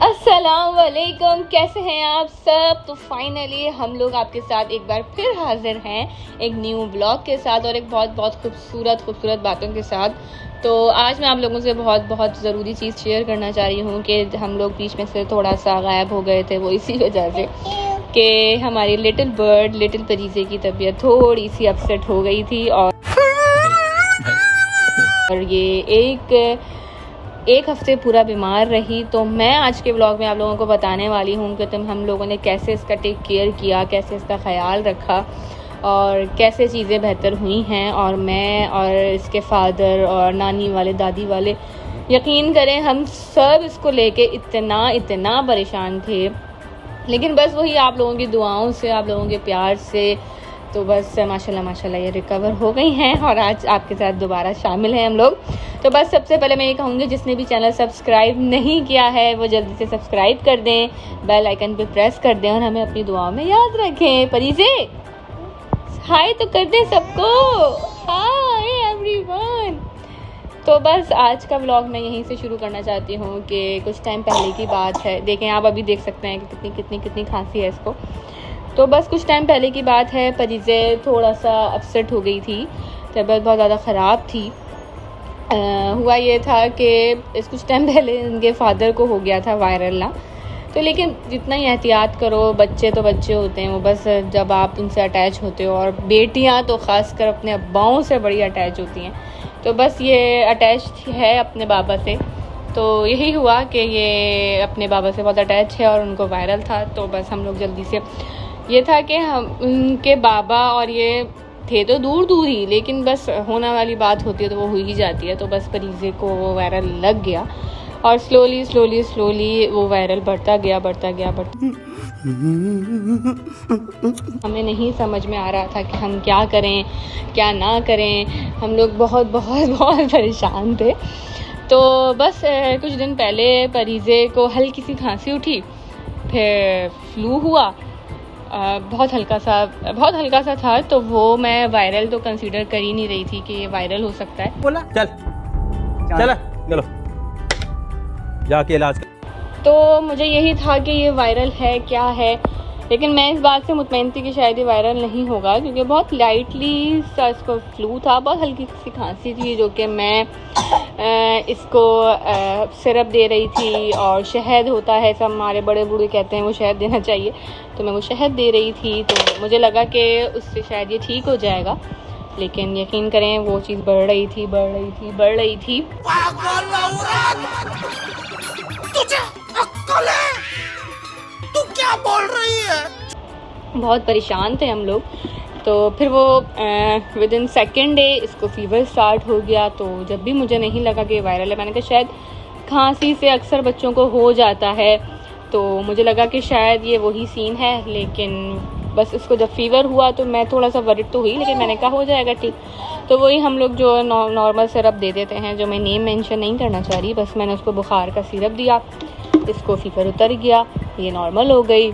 अस्सलाम वालेकुम, कैसे हैं आप सब। तो फाइनली हम लोग आपके साथ एक बार फिर हाजिर हैं एक न्यू ब्लॉग के साथ और एक बहुत खूबसूरत बातों के साथ। तो आज मैं आप लोगों से बहुत ज़रूरी चीज़ शेयर करना चाह रही हूँ कि हम लोग बीच में से थोड़ा सा गायब हो गए थे, वो इसी वजह से कि हमारी लिटिल परीजे की तबीयत थोड़ी सी अपसेट हो गई थी और ये एक हफ्ते पूरा बीमार रही। तो मैं आज के ब्लॉग में आप लोगों को बताने वाली हूँ कि हम लोगों ने कैसे इसका टेक केयर किया, कैसे इसका ख्याल रखा और कैसे चीज़ें बेहतर हुई हैं। और मैं और इसके फादर और नानी वाले, दादी वाले, यकीन करें हम सब इसको लेके इतना परेशान थे, लेकिन बस वही आप लोगों की दुआओं से, आप लोगों के प्यार से तो बस माशाल्लाह ये रिकवर हो गई हैं और आज आपके साथ दोबारा शामिल हैं हम लोग। तो बस सबसे पहले मैं ये कहूँगी, जिसने भी चैनल सब्सक्राइब नहीं किया है वो जल्दी से सब्सक्राइब कर दें, बेल आइकन पे प्रेस कर दें और हमें अपनी दुआओं में याद रखें। परीजे हाय तो कर दें सबको, हाय एवरीवन। तो बस आज का व्लॉग मैं यहीं से शुरू करना चाहती हूँ कि कुछ टाइम पहले की बात है। देखें आप अभी देख सकते हैं कि कितनी खांसी है इसको। तो बस कुछ टाइम पहले की बात है, परीजे थोड़ा सा अपसेट हो गई थी, तबीयत बहुत ज़्यादा ख़राब थी। हुआ ये था कि इस कुछ टाइम पहले उनके फादर को हो गया था वायरल ना। तो लेकिन जितना ही एहतियात करो, बच्चे तो बच्चे होते हैं, वो बस जब आप उनसे अटैच होते हो, और बेटियां तो ख़ासकर अपने अब्बाओं से बड़ी अटैच होती हैं, तो बस ये अटैच है अपने बाबा से। तो यही हुआ कि ये अपने बाबा से बहुत अटैच है और उनको वायरल था। तो बस हम लोग जल्दी से, ये था कि हम उनके बाबा और ये थे तो दूर ही, लेकिन बस होने वाली बात होती है तो वो हो ही जाती है। तो बस परीजे को वो वायरल लग गया और स्लोली वो वायरल बढ़ता गया। हमें नहीं समझ में आ रहा था कि हम क्या करें क्या ना करें। हम लोग बहुत परेशान थे। तो बस कुछ दिन पहले परीजे को हल्की सी खांसी उठी, फिर फ्लू हुआ, बहुत हल्का सा था। तो वो मैं वायरल तो कंसीडर कर ही नहीं रही थी कि ये वायरल हो सकता है। बोला चलो जाके इलाज कर। तो मुझे यही था कि ये वायरल है क्या है, लेकिन मैं इस बात से मुतमईन थी कि शायद ये वायरल नहीं होगा, क्योंकि बहुत लाइटली सा इसको फ्लू था, बहुत हल्की सी खांसी थी, जो कि मैं इसको सिरप दे रही थी। और शहद होता है, सब हमारे बड़े बूढ़े कहते हैं वो शहद देना चाहिए, तो मैं वो शहद दे रही थी। तो मुझे लगा कि उससे शायद ये ठीक हो जाएगा, लेकिन यकीन करें वो चीज़ बढ़ रही थी। तुझे अक्ल है? तू क्या बोल रही है? बहुत परेशान थे हम लोग। तो फिर वो विद इन सेकेंड डे इसको फीवर स्टार्ट हो गया। तो जब भी मुझे नहीं लगा कि वायरल है, मैंने कहा शायद खांसी से अक्सर बच्चों को हो जाता है, तो मुझे लगा कि शायद ये वही सीन है। लेकिन बस इसको जब फीवर हुआ तो मैं थोड़ा सा वरिड तो हुई, लेकिन मैंने कहा हो जाएगा ठीक। तो वही हम लोग जो नॉर्मल सिरप दे देते हैं, जो मैं नेम मेंशन नहीं करना चाह रही, बस मैंने उसको बुखार का सिरप दिया, इसको फीवर उतर गया, ये नॉर्मल हो गई।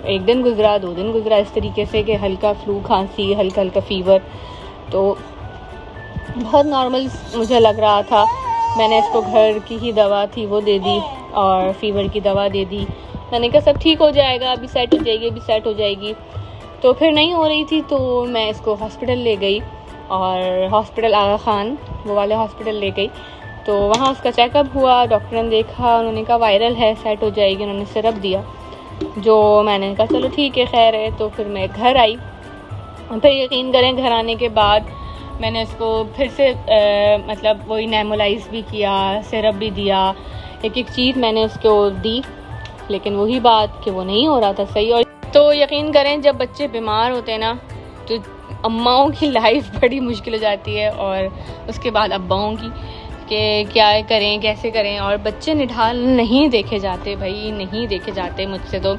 1 दिन गुजरा, 2 दिन गुजरा, इस तरीके से कि हल्का फ्लू, खांसी, हल्का फीवर, तो बहुत नॉर्मल मुझे लग रहा था। मैंने इसको घर की ही दवा थी वो दे दी और फीवर की दवा दे दी। मैंने कहा सब ठीक हो जाएगा, अभी सेट हो जाएगी। तो फिर नहीं हो रही थी, तो मैं इसको हॉस्पिटल ले गई, और हॉस्पिटल आगा खान वो वाले हॉस्पिटल ले गई। तो वहाँ उसका चेकअप हुआ, डॉक्टर ने देखा, उन्होंने कहा वायरल है, सेट हो जाएगी। उन्होंने सिरप दिया, जो मैंने कहा चलो ठीक है, खैर है। तो फिर मैं घर आई, फिर यकीन करें घर आने के बाद मैंने इसको फिर से मतलब वही नेमोलाइज भी किया, सिरप भी दिया, एक चीज़ मैंने उसको दी, लेकिन वही बात कि वो नहीं हो रहा था सही। और तो यकीन करें जब बच्चे बीमार होते हैं ना, तो अम्माओं की लाइफ बड़ी मुश्किल हो जाती है, और उसके बाद अब्बाओं की, कि क्या करें कैसे करें। और बच्चे निढाल नहीं देखे जाते भाई, नहीं देखे जाते मुझसे, तो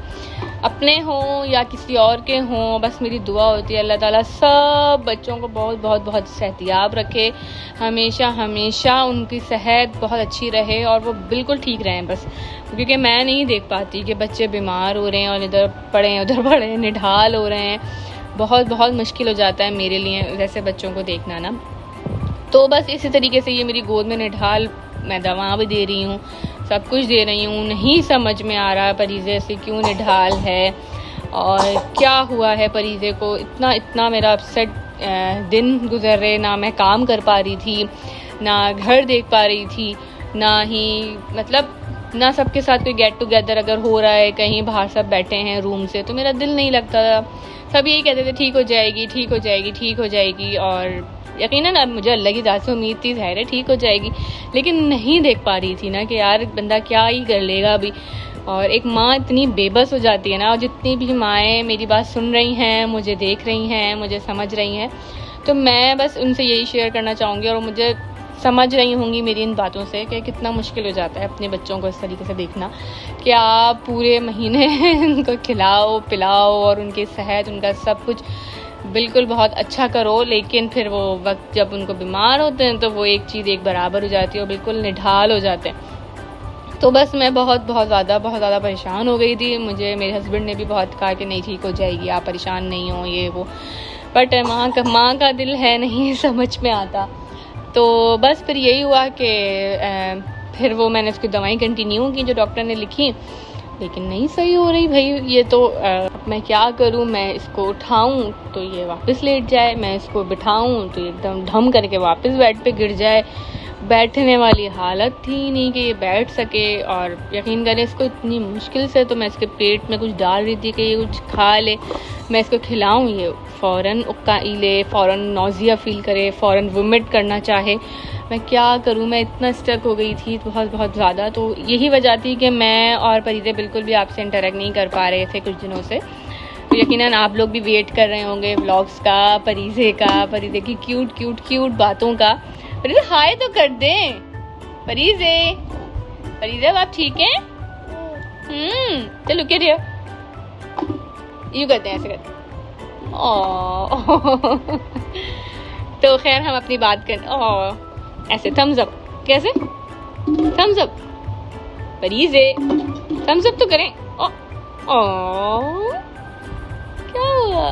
अपने हों या किसी और के हों, बस मेरी दुआ होती है अल्लाह ताला सब बच्चों को बहुत सेहतियाब रखे, हमेशा उनकी सेहत बहुत अच्छी रहे और वो बिल्कुल ठीक रहें बस। क्योंकि मैं नहीं देख पाती कि बच्चे बीमार हो रहे हैं और इधर पड़े उधर पड़े, निढाल हो रहे हैं। बहुत मुश्किल हो जाता है मेरे लिए वैसे बच्चों को देखना ना। तो बस इसी तरीके से ये मेरी गोद में निढाल, मैं दवा भी दे रही हूँ, सब कुछ दे रही हूँ, नहीं समझ में आ रहा परीज़े से क्यों निढाल है और क्या हुआ है परीज़े को। इतना मेरा अपसेट दिन गुजर रहे, ना मैं काम कर पा रही थी, ना घर देख पा रही थी, ना ही मतलब ना सबके साथ कोई गेट टुगेदर अगर हो रहा है, कहीं बाहर सब बैठे हैं रूम से, तो मेरा दिल नहीं लगता था। सब यही कहते थे ठीक हो जाएगी, ठीक हो जाएगी, ठीक हो जाएगी, और यकीनन अब मुझे अल्लाह की ज़ात से उम्मीद थी ज़ाहिर है ठीक हो जाएगी, लेकिन नहीं देख पा रही थी ना कि यार बंदा क्या ही कर लेगा अभी। और एक माँ इतनी बेबस हो जाती है ना, और जितनी भी माएँ मेरी बात सुन रही हैं, मुझे देख रही हैं, मुझे समझ रही हैं, तो मैं बस उनसे यही शेयर करना चाहूँगी, और मुझे समझ रही होंगी मेरी इन बातों से कि कितना मुश्किल हो जाता है अपने बच्चों को इस तरीके से देखना कि आप पूरे महीने उनको खिलाओ पिलाओ और उनकी सेहत, उनका सब कुछ बिल्कुल बहुत अच्छा करो, लेकिन फिर वो वक्त जब उनको बीमार होते हैं तो वो एक चीज़ एक बराबर हो जाती है और बिल्कुल निढाल हो जाते हैं। तो बस मैं बहुत ज़्यादा परेशान हो गई थी। मुझे मेरे हस्बैंड ने भी बहुत कहा कि नहीं ठीक हो जाएगी, आप परेशान नहीं हो, ये वो, बट माँ का दिल है नहीं समझ में आता। तो बस फिर यही हुआ कि फिर वो मैंने उसकी दवाएं कंटिन्यू की जो डॉक्टर ने लिखी, लेकिन नहीं सही हो रही भाई ये तो। मैं क्या करूँ, मैं इसको उठाऊँ तो ये वापस लेट जाए, मैं इसको बिठाऊँ तो एकदम धम करके वापस बेड पे गिर जाए। बैठने वाली हालत थी नहीं कि ये बैठ सके, और यकीन करें इसको इतनी मुश्किल से तो मैं इसके पेट में कुछ डाल रही थी कि ये कुछ खा ले, मैं इसको खिलाऊँ, ये फ़ौरन उक्काई ले, फ़ौरन नौज़िया फ़ील करे, फ़ौरन वोमिट करना चाहे। मैं क्या करूँ, मैं इतना स्टक हो गई थी बहुत ज़्यादा। तो यही वजह थी कि मैं और परीज़े बिल्कुल भी आपसे इंटरेक्ट नहीं कर पा रहे थे कुछ दिनों से। तो यकीनन आप लोग भी वेट कर रहे होंगे व्लॉग्स का, परीज़े की क्यूट बातों का। परीज़े हाय तो कर दें, परीज़े आप ठीक हैं? चलो क्या दिया यूँ करते हैं, ऐसे करते हैं। तो खैर हम अपनी बात कर, ऐसे थम्स अप, कैसे Thums up, Parizay Thums up तो करें। क्या हुआ?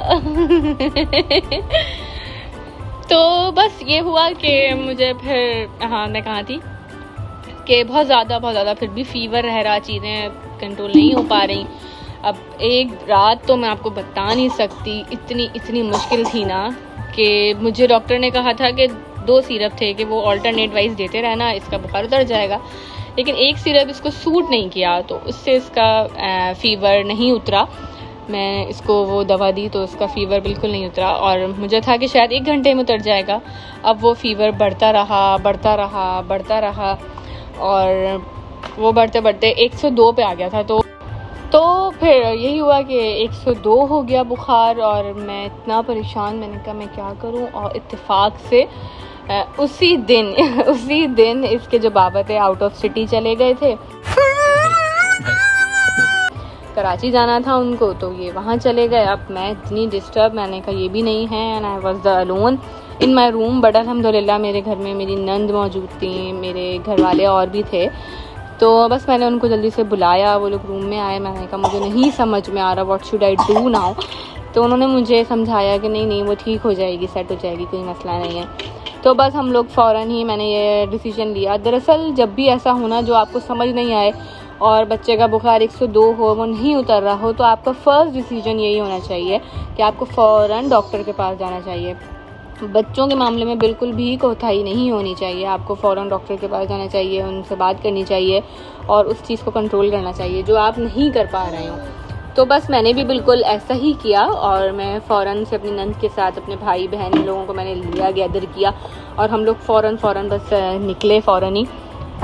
तो बस ये हुआ कि मुझे फिर, हाँ मैं कहाँ थी, कि बहुत ज़्यादा फिर भी फीवर रह रहा, चीज़ें कंट्रोल नहीं हो पा रही। अब एक रात तो मैं आपको बता नहीं सकती, इतनी मुश्किल थी ना कि मुझे डॉक्टर ने कहा था कि 2 सिरप थे कि वो ऑल्टरनेट वाइज देते रहना, इसका बुखार उतर जाएगा, लेकिन एक सिरप इसको सूट नहीं किया, तो उससे इसका फ़ीवर नहीं उतरा। मैं इसको वो दवा दी तो उसका फ़ीवर बिल्कुल नहीं उतरा, और मुझे था कि शायद 1 घंटे में उतर जाएगा। अब वो फ़ीवर बढ़ता रहा और वो बढ़ते 102 पे आ गया था। तो फिर यही हुआ कि 102 हो गया बुखार, और मैं इतना परेशान, मैंने कहा मैं क्या करूं। और इत्तेफाक से उसी दिन इसके जो बाबा थे आउट ऑफ सिटी चले गए थे, कराची जाना था उनको, तो ये वहाँ चले गए। अब मैं इतनी डिस्टर्ब, मैंने कहा ये भी नहीं है, and I was the alone in my room. But अल्हम्दुलिल्लाह मेरे घर में मेरी नंद मौजूद थी, मेरे घर वाले और भी थे, तो बस मैंने उनको जल्दी से बुलाया, वो लोग रूम में आए। मैंने कहा मुझे नहीं समझ में आ रहा, what should I do now. तो उन्होंने मुझे समझाया कि नहीं वो ठीक हो जाएगी, सेट हो जाएगी, कोई मसला नहीं है। तो बस हम लोग फ़ौरन ही मैंने ये डिसीजन लिया। दरअसल जब भी ऐसा होना जो आपको समझ नहीं आए और बच्चे का बुखार 102 हो, वो नहीं उतर रहा हो, तो आपका फ़र्स्ट डिसीजन यही होना चाहिए कि आपको फ़ौरन डॉक्टर के पास जाना चाहिए। बच्चों के मामले में बिल्कुल भी कोताही नहीं होनी चाहिए, आपको फ़ौरन डॉक्टर के पास जाना चाहिए, उनसे बात करनी चाहिए और उस चीज़ को कंट्रोल करना चाहिए जो आप नहीं कर पा रहे हो। तो बस मैंने भी बिल्कुल ऐसा ही किया, और मैं फ़ौरन से अपनी नंद के साथ अपने भाई बहन इन लोगों को मैंने लिया, गैदर किया, और हम लोग फ़ौरन बस निकले।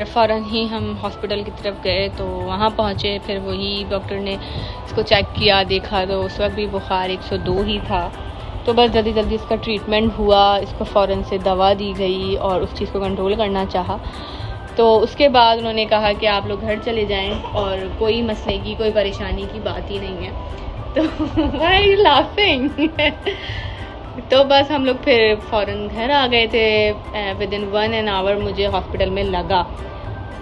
फ़ौरन ही हम हॉस्पिटल की तरफ गए। तो वहाँ पहुँचे, फिर वही डॉक्टर ने इसको चेक किया, देखा तो उस वक्त भी बुखार 102 ही था। तो बस जल्दी इसका ट्रीटमेंट हुआ, इसको फ़ौरन से दवा दी गई और उस चीज़ को कंट्रोल करना चाहा। तो उसके बाद उन्होंने कहा कि आप लोग घर चले जाएं और कोई मसले की, कोई परेशानी की बात ही नहीं है। तो व्हाई आर यू लाफिंग? तो बस हम लोग फिर फ़ौरन घर आ गए थे। विदिन 1 आवर मुझे हॉस्पिटल में लगा।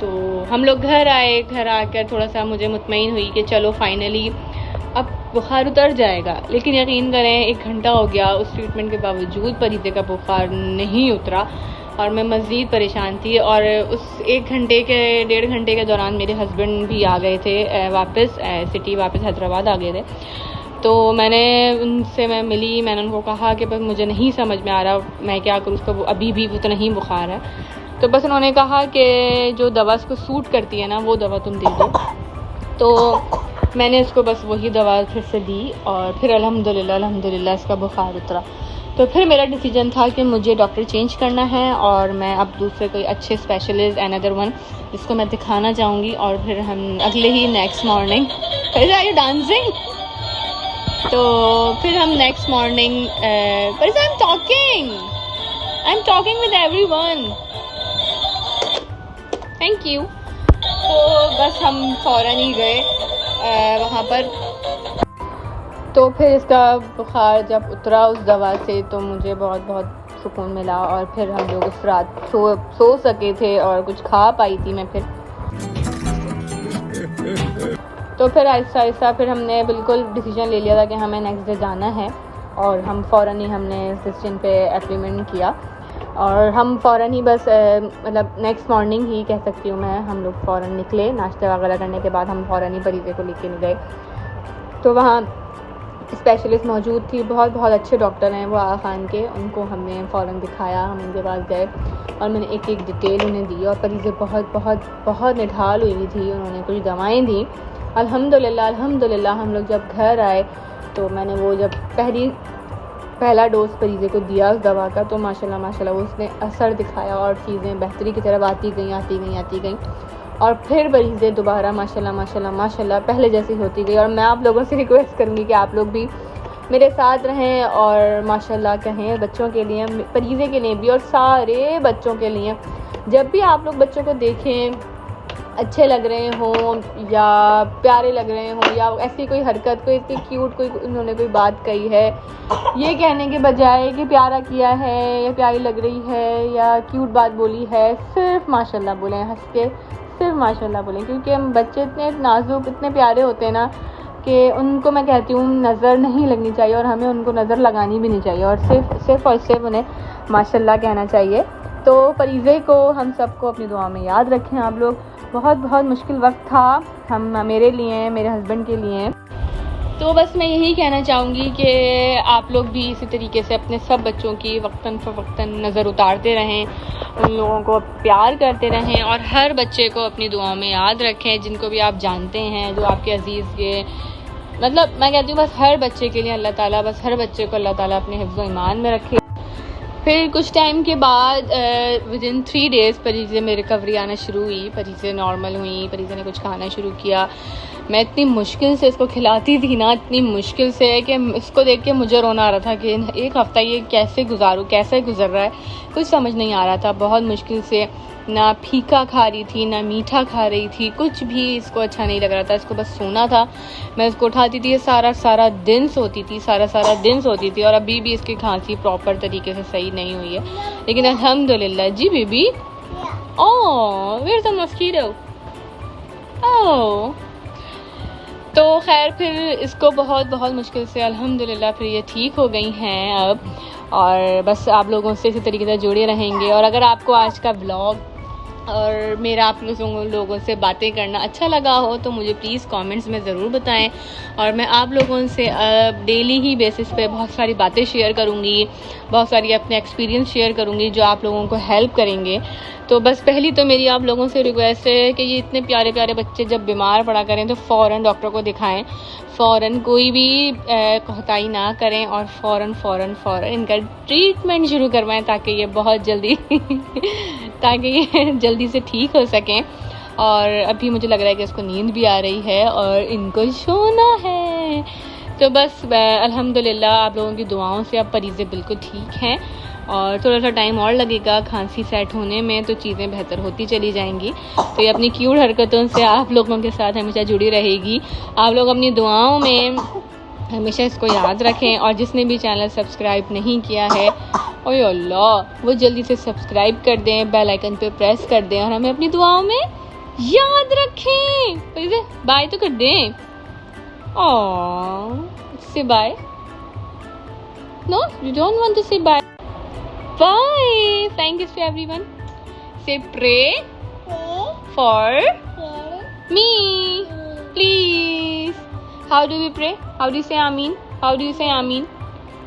तो हम लोग घर आए, घर आकर थोड़ा सा मुझे मुतमईन हुई कि चलो फाइनली अब बुखार उतर जाएगा। लेकिन यकीन करें 1 घंटा हो गया, उस ट्रीटमेंट के बावजूद परीज़े का बुखार नहीं उतरा। और मैं मज़ीद परेशान थी। और उस 1-1.5 घंटे के दौरान मेरे हस्बैंड भी आ गए थे वापस सिटी, वापस हैदराबाद आ गए थे। तो मैं मिली, मैंने उनको कहा कि बस मुझे नहीं समझ में आ रहा मैं क्या करूँ, उसको अभी भी उतना ही बुखार है। तो बस उन्होंने कहा कि जो दवा उसको सूट करती है ना वो दवा तुम दे दो। तो मैंने इसको बस वही दवा फिर से दी और फिर अल्हम्दुलिल्लाह इसका बुखार उतरा। तो फिर मेरा डिसीजन था कि मुझे डॉक्टर चेंज करना है और मैं अब दूसरे कोई अच्छे स्पेशलिस्ट अनदर वन जिसको मैं दिखाना चाहूँगी। और फिर हम अगले ही next morning are you dancing, तो फिर हम next morning I am talking with everyone, thank you. तो बस हम फ़ौरन ही गए वहाँ पर। तो फिर इसका बुखार जब उतरा उस दवा से तो मुझे बहुत बहुत सुकून मिला और फिर हम लोग उस रात सो सके थे और कुछ खा पाई थी मैं फिर। तो फिर आहिस्ता आहिस्ता फिर हमने बिल्कुल डिसीजन ले लिया था कि हमें नेक्स्ट डे जाना है और हम फ़ौरन ही हमने सिस्टम पे अपॉइंटमेंट किया और हम फ़ौरन ही बस मतलब नेक्स्ट मॉर्निंग ही कह सकती हूँ मैं, हम लोग फ़ौरन निकले। नाश्ता वगैरह करने के बाद हम फ़ौरन ही मरीज़े को लेके गए। तो वहाँ स्पेशलिस्ट मौजूद थी, बहुत अच्छे डॉक्टर हैं वो आगा खान के, उनको हमने फ़ौरन दिखाया। हम उनके पास गए और मैंने एक डिटेल उन्हें दी और मरीज़ें बहुत निढाल हुई थी। उन्होंने कुछ दवाएं दी। अल्हम्दुलिल्लाह हम लोग जब घर आए तो मैंने वो जब पहला डोज मरीज़े को दिया उस दवा का तो माशाल्लाह वो उसने असर दिखाया और चीज़ें बेहतरी की तरफ आती गई और फिर मरीज़ें दोबारा माशाल्लाह पहले जैसी होती गई। और मैं आप लोगों से रिक्वेस्ट करूँगी कि आप लोग भी मेरे साथ रहें और माशाल्लाह कहें बच्चों के लिए, मरीज़े के लिए भी और सारे बच्चों के लिए। जब भी आप लोग बच्चों को देखें अच्छे लग रहे हों या प्यारे लग रहे हों या ऐसी कोई हरकत, कोई इतनी क्यूट कोई उन्होंने कोई बात कही है, ये कहने के बजाय कि प्यारा किया है या प्यारी लग रही है या क्यूट बात बोली है, सिर्फ माशाल्लाह बोलें, हंस के सिर्फ माशाल्लाह बोलें। क्योंकि हम बच्चे इतने नाजुक इतने प्यारे होते हैं ना कि उनको मैं कहती हूँ नज़र नहीं लगनी चाहिए और हमें उनको नज़र लगानी भी नहीं चाहिए और सिर्फ उन्हें माशाल्लाह कहना चाहिए। तो फरीज़े को हम सबको अपनी दुआ में याद रखें आप लोग। बहुत मुश्किल वक्त था मेरे लिए, मेरे हस्बैंड के लिए। तो बस मैं यही कहना चाहूँगी कि आप लोग भी इसी तरीके से अपने सब बच्चों की वक्तन फ़वक्तन नज़र उतारते रहें, उन लोगों को प्यार करते रहें और हर बच्चे को अपनी दुआओं में याद रखें जिनको भी आप जानते हैं, जो आपके अज़ीज़ के, मतलब मैं कहती हूँ बस हर बच्चे के लिए अल्लाह ताला, बस हर बच्चे को अल्लाह ताला अपने हिफ्ज़ व ईमान में रखे। फिर कुछ टाइम के बाद विदिन 3 डेज़ मरीज़े में रिकवरी आना शुरू हुई, मरीज़ें नॉर्मल हुई, मरीज़े ने कुछ खाना शुरू किया। मैं इतनी मुश्किल से इसको खिलाती थी ना, इतनी मुश्किल से कि इसको देख के मुझे रोना आ रहा था कि एक हफ़्ता ये कैसे गुज़र रहा है, कुछ समझ नहीं आ रहा था। बहुत मुश्किल से, ना फीका खा रही थी ना मीठा खा रही थी, कुछ भी इसको अच्छा नहीं लग रहा था। इसको बस सोना था, मैं इसको उठाती थी, सारा दिन सोती थी, सारा दिन सोती थी। और अभी भी इसकी खांसी प्रॉपर तरीके से सही नहीं हुई है, लेकिन अल्हम्दुलिल्लाह। जी baby, oh where is the mosquito, oh. तो खैर फिर इसको बहुत मुश्किल से अल्हम्दुलिल्लाह फिर ये ठीक हो गई हैं अब। और बस आप लोगों से इसी तरीके से जुड़े रहेंगे। और अगर आपको आज का व्लॉग और मेरा आप लोगों से बातें करना अच्छा लगा हो तो मुझे प्लीज़ कमेंट्स में ज़रूर बताएं। और मैं आप लोगों से अब डेली ही बेसिस पे बहुत सारी बातें शेयर करूँगी, बहुत सारी अपने एक्सपीरियंस शेयर करूँगी जो आप लोगों को हेल्प करेंगे। तो बस पहली तो मेरी आप लोगों से रिक्वेस्ट है कि ये इतने प्यारे प्यारे बच्चे जब बीमार पड़ा करें तो फ़ौरन डॉक्टर को दिखाएं, फ़ौरन कोई भी कोताही ना करें और फ़ौरन इनका ट्रीटमेंट शुरू करवाएं ताकि ये बहुत जल्दी से ठीक हो सकें। और अभी मुझे लग रहा है कि इसको नींद भी आ रही है और इनको सोना है। तो बस अल्हम्दुलिल्लाह आप लोगों की दुआओं से अब मरीज़ें बिल्कुल ठीक हैं और थोड़ा सा टाइम और लगेगा खांसी सेट होने में, तो चीज़ें बेहतर होती चली जाएंगी। तो ये अपनी क्यूट हरकतों से आप लोगों के साथ हमेशा जुड़ी रहेगी। आप लोग अपनी दुआओं में हमेशा इसको याद रखें और जिसने भी चैनल सब्सक्राइब नहीं किया है, ओए अल्लाह, वो जल्दी से सब्सक्राइब कर दें, बेल आइकन पे प्रेस कर दें और हमें अपनी दुआओं में याद रखें। बाय तो कर दें, say bye. No, you don't want to say bye. Bye. Say flying kiss to everyone. Say pray for me. Please. How do we pray? How do you say Ameen? How do you say Ameen?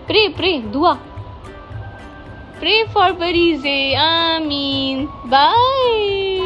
Pray. Dua. Pray for Barize. Ameen. Bye.